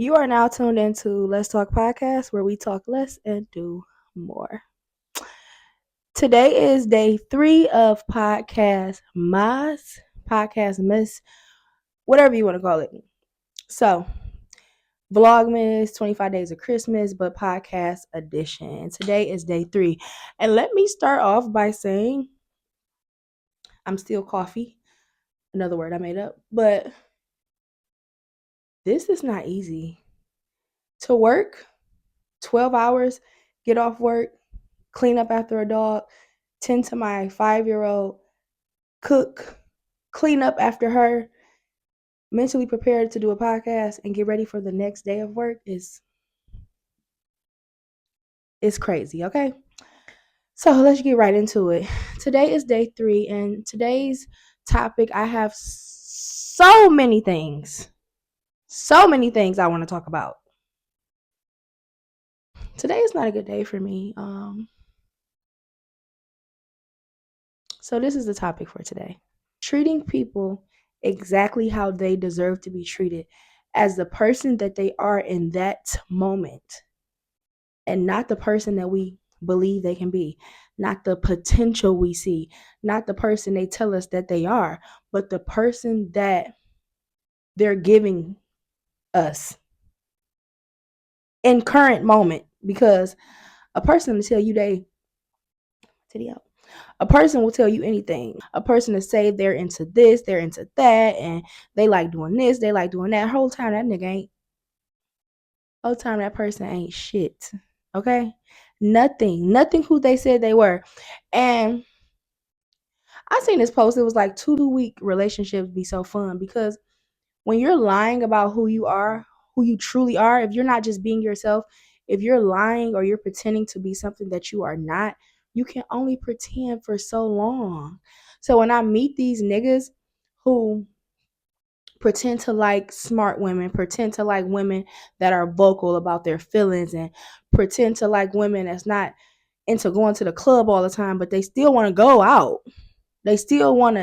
You are now tuned into Let's Talk Podcast, where we talk less and do more. Today is day 3 of PodcastMAS, whatever you want to call it. So, Vlogmas, 25 Days of Christmas, but podcast edition. Today is day 3. And let me start off by saying I'm still coffee. Another word I made up. But this is not easy. To work 12 hours, get off work, clean up after a dog, tend to my 5-year-old, cook, clean up after her, mentally prepared to do a podcast, and get ready for the next day of work is crazy, okay? So let's get right into it. Today is day 3, and today's topic, I have so many things I want to talk about. Today is not a good day for me. So this is the topic for today. Treating people exactly how they deserve to be treated, as the person that they are in that moment, and not the person that we believe they can be, not the potential we see, not the person they tell us that they are, but the person that they're giving us in current moment. Because a person will tell you a person will tell you anything. A person to say they're into this, they're into that, and they like doing this, they like doing that. Whole time that person ain't shit. Okay? Nothing who they said they were. And I seen this post, it was like 2-week relationships be so fun, because when you're lying about who you are, who you truly are, if you're not just being yourself, if you're lying or you're pretending to be something that you are not, you can only pretend for so long. So when I meet these niggas who pretend to like smart women, pretend to like women that are vocal about their feelings, and pretend to like women that's not into going to the club all the time, but they still want to go out. They still want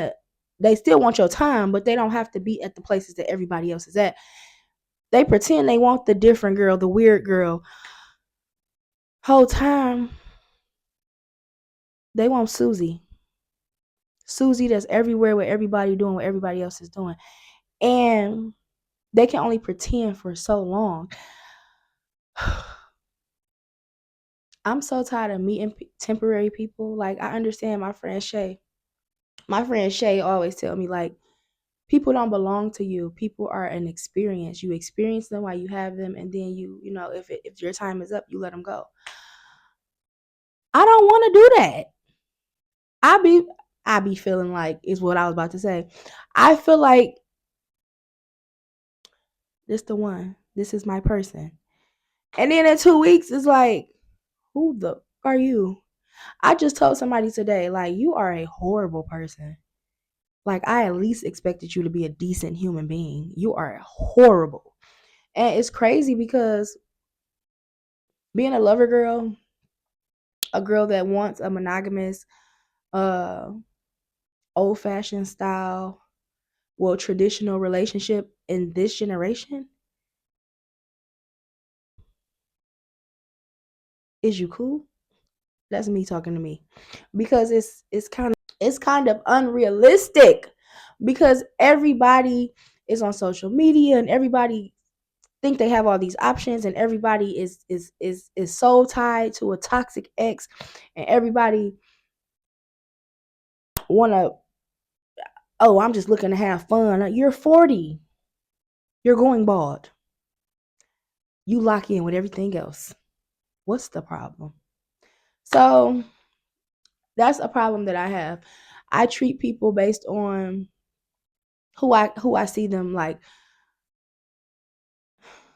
your time, but they don't have to be at the places that everybody else is at. They pretend they want the different girl, the weird girl. Whole time they want Susie. Susie that's everywhere with everybody doing what everybody else is doing. And they can only pretend for so long. I'm so tired of meeting temporary people. Like, I understand my friend Shay. My friend Shay always tell me, like, people don't belong to you. People are an experience. You experience them while you have them, and then if your time is up, you let them go. I don't want to do that. I be feeling like, is what I was about to say. I feel like this the one. This is my person. And then in 2 weeks, it's like, who the fuck are you? I just told somebody today, like, you are a horrible person. Like, I at least expected you to be a decent human being. You are horrible. And it's crazy because being a lover girl, a girl that wants a monogamous, uh, old fashioned style, traditional relationship in this generation, is you cool? That's me talking to me. Because it's kind of unrealistic, because everybody is on social media and everybody think they have all these options, and everybody is so tied to a toxic ex, and everybody wanna, oh, I'm just looking to have fun. You're 40. You're going bald. You lock in with everything else. What's the problem? So that's a problem that I have. I treat people based on who I see them like.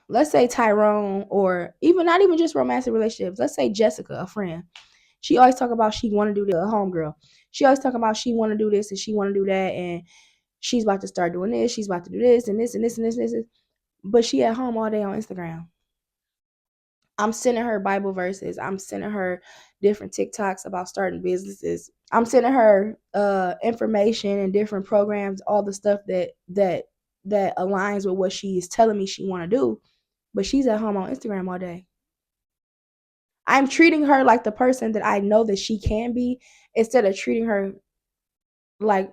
Let's say Tyrone, or even not even just romantic relationships. Let's say Jessica, a friend. She always talk about she want to do the homegirl. She always talk about she want to do this and she want to do that, and she's about to start doing this. She's about to do this and this and this and this and this. But she at home all day on Instagram. I'm sending her Bible verses. I'm sending her different TikToks about starting businesses. I'm sending her information and different programs, all the stuff that aligns with what she is telling me she want to do. but she's at home on Instagram all day. I'm treating her like the person that I know that she can be instead of treating her like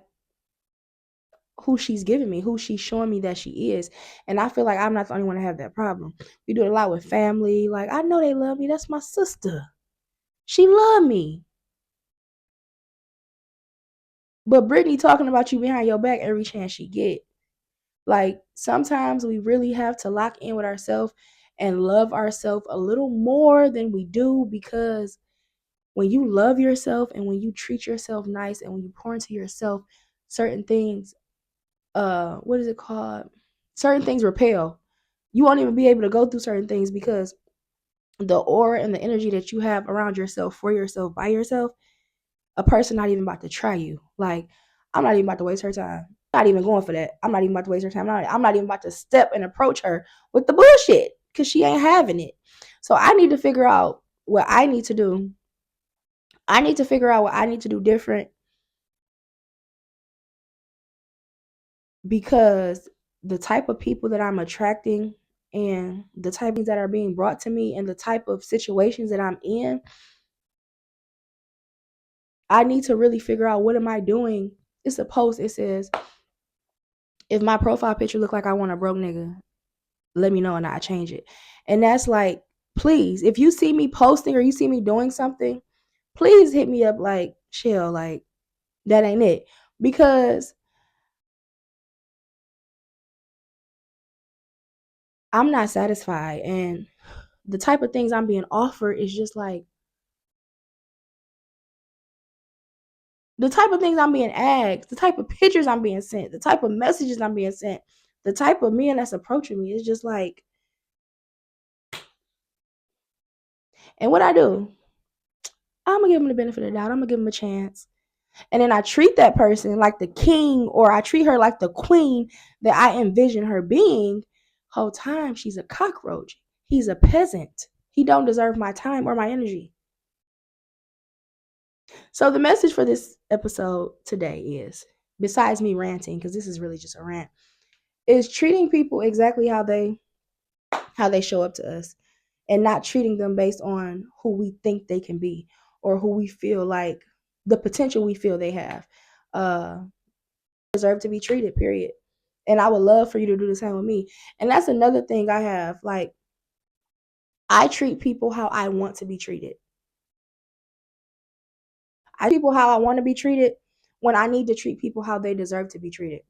who she's giving me, who she's showing me that she is. And I feel like I'm not the only one to have that problem. We do it a lot with family. Like, I know they love me. That's my sister. She love me. But Brittany talking about you behind your back every chance she get. Like, sometimes we really have to lock in with ourselves and love ourselves a little more than we do, because when you love yourself and when you treat yourself nice and when you pour into yourself, certain things, what is it called? Certain things repel. You won't even be able to go through certain things because the aura and the energy that you have around yourself, for yourself, by yourself, a person not even about to try you. Like, I'm not even about to waste her time. I'm not even going for that. I'm not even about to waste her time. I'm not even about to step and approach her with the bullshit because she ain't having it. So I need to figure out what I need to do. I need to figure out what I need to do different, because the type of people that I'm attracting and the type of things that are being brought to me and the type of situations that I'm in, I need to really figure out, what am I doing? It's a post. It says, if my profile picture look like I want a broke nigga, let me know and I'll change it. And that's like, please, if you see me posting or you see me doing something, please hit me up like, chill, like, that ain't it. Because I'm not satisfied. And the type of things I'm being offered is just like, the type of things I'm being asked, the type of pictures I'm being sent, the type of messages I'm being sent, the type of men that's approaching me is just like, and what I do, I'm gonna give them the benefit of the doubt. I'm gonna give them a chance. And then I treat that person like the king, or I treat her like the queen that I envision her being. Whole time she's a cockroach. He's a peasant. He don't deserve my time or my energy. So the message for this episode today is, besides me ranting, because this is really just a rant, is treating people exactly how they show up to us, and not treating them based on who we think they can be or who we feel like the potential we feel they have. Deserve to be treated, period. And I would love for you to do the same with me. And that's another thing I have. Like, I treat people how I want to be treated. I treat people how I want to be treated when I need to treat people how they deserve to be treated.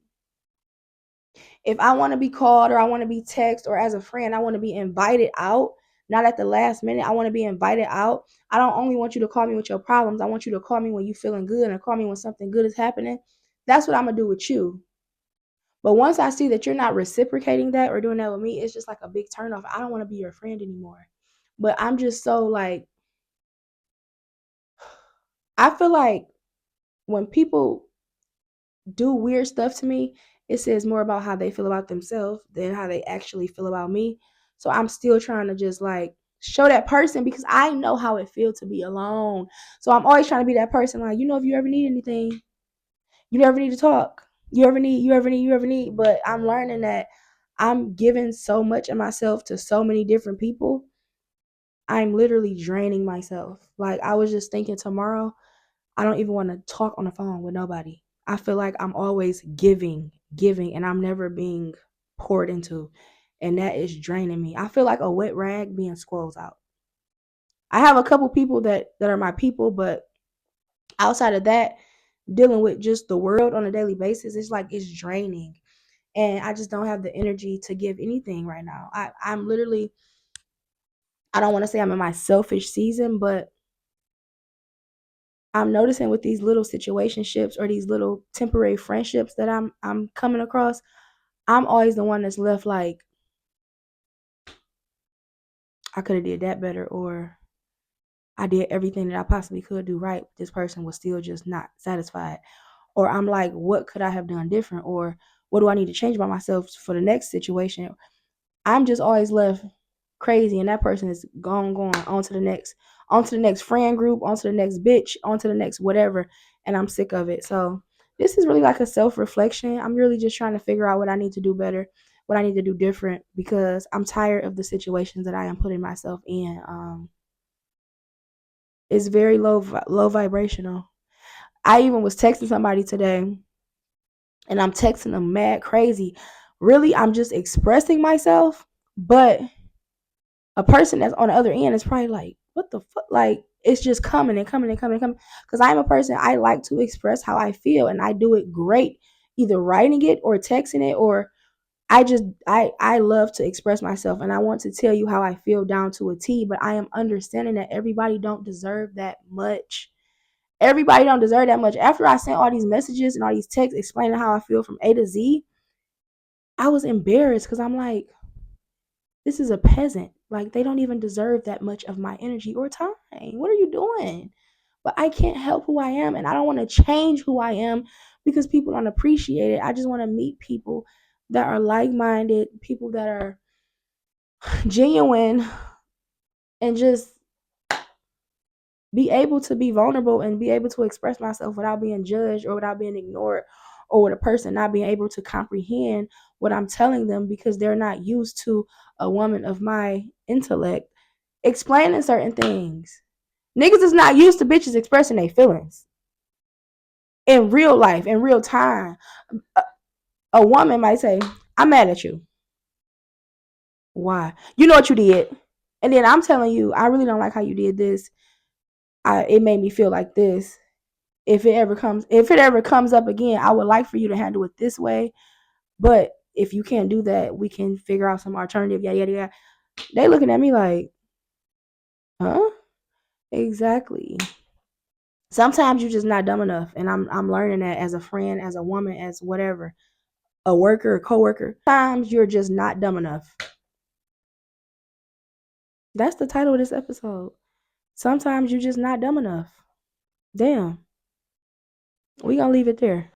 If I want to be called or I want to be texted, or as a friend, I want to be invited out, not at the last minute. I want to be invited out. I don't only want you to call me with your problems. I want you to call me when you're feeling good and call me when something good is happening. That's what I'm going to do with you. But once I see that you're not reciprocating that or doing that with me, it's just like a big turnoff. I don't want to be your friend anymore. But I'm just so like, I feel like when people do weird stuff to me, it says more about how they feel about themselves than how they actually feel about me. So I'm still trying to just like show that person, because I know how it feels to be alone. So I'm always trying to be that person, like, if you ever need anything, you ever need to talk, you ever need. But I'm learning that I'm giving so much of myself to so many different people. I'm literally draining myself. Like, I was just thinking, tomorrow, I don't even want to talk on the phone with nobody. I feel like I'm always giving, and I'm never being poured into. And that is draining me. I feel like a wet rag being squirrels out. I have a couple people that are my people, but outside of that, dealing with just the world on a daily basis, it's like, it's draining. And I just don't have the energy to give anything right now. I'm literally, I don't want to say I'm in my selfish season, but I'm noticing with these little situationships or these little temporary friendships that I'm coming across, I'm always the one that's left like, I could have did that better, or I did everything that I possibly could do right. This person was still just not satisfied. Or I'm like, what could I have done different? Or what do I need to change about myself for the next situation? I'm just always left crazy, and that person is going on to the next friend group, on to the next bitch, on to the next whatever, and I'm sick of it. So this is really like a self-reflection. I'm really just trying to figure out what I need to do better. what I need to do different because I'm tired of the situations that I am putting myself in. It's very low vibrational. I even was texting somebody today, and I'm texting them mad crazy. Really, I'm just expressing myself, but a person that's on the other end is probably like, what the fuck? Like, it's just coming and coming and coming and coming. Because I'm a person, I like to express how I feel, and I do it great, either writing it or texting it, or I love to express myself, and I want to tell you how I feel down to a T, but I am understanding that everybody don't deserve that much. Everybody don't deserve that much. After I sent all these messages and all these texts explaining how I feel from A to Z, I was embarrassed because I'm like, this is a peasant. Like, they don't even deserve that much of my energy or time. What are you doing? But I can't help who I am, and I don't want to change who I am because people don't appreciate it. I just want to meet people that are like-minded, people that are genuine, and just be able to be vulnerable and be able to express myself without being judged or without being ignored, or with a person not being able to comprehend what I'm telling them because they're not used to a woman of my intellect explaining certain things. Niggas is not used to bitches expressing their feelings in real life, in real time. A woman might say, I'm mad at you. Why? You know what you did. And then I'm telling you, I really don't like how you did this. It made me feel like this. If it ever comes up again, I would like for you to handle it this way. But if you can't do that, we can figure out some alternative. Yada yada yada. They looking at me like, huh? Exactly. Sometimes you're just not dumb enough, and I'm learning that as a friend, as a woman, as whatever, a worker, a coworker. Sometimes you're just not dumb enough. That's the title of this episode. Sometimes you're just not dumb enough. Damn. We gonna leave it there.